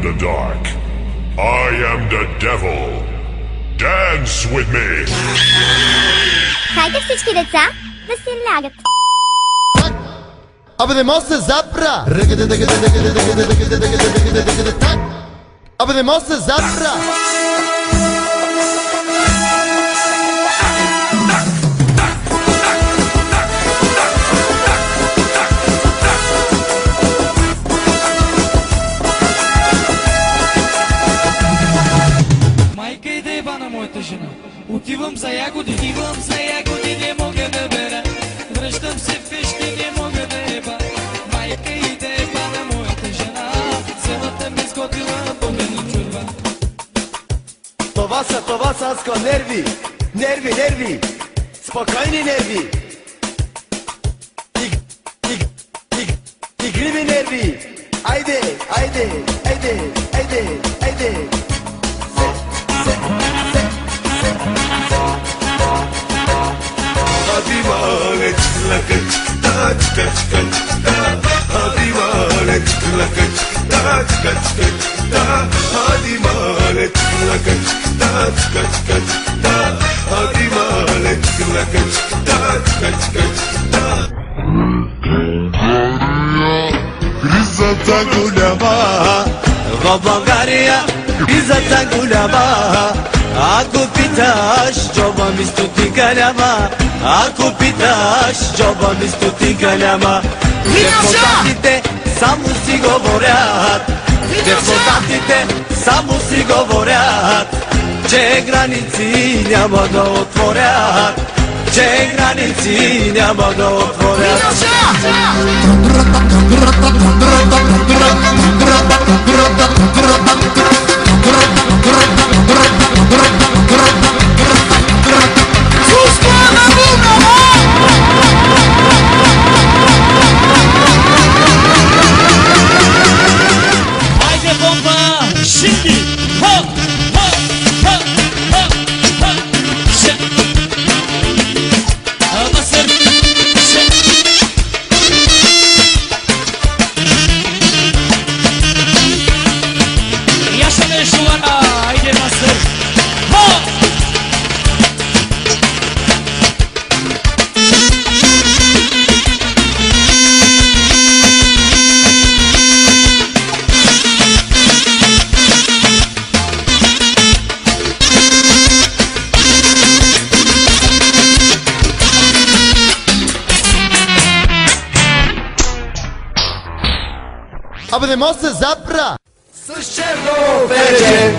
in the dark. I am the devil. Dance with me. Хайде всички деца да си лягат. Абе не може се запра. Абе не може се запра. Майка и да еба на моята жена. Отивам за ягоди, не мога да бера. Връщам се вкъщи, не мога да еба. Майка и да еба на моята жена. Селата ми сготвила помени чурба. Това са аско нерви. Нерви. Спокойни нерви. Игриви нерви. Айде. Hadi male çıkla kaç hadi male çıkla kaç hadi male çıkla kaç hadi male çıkla kaç Гризата голяма в България, гризата голяма. Ако питаш, джоба ми стотинка няма. Ако питаш, джоба ми стотинка няма. Депутатите само си говорят. Депутатите само си говорят, че граници няма да отворят. Че граници няма да отворят. Хайде бомба, шинги! Хоп! Абе не може се запра. С черно пере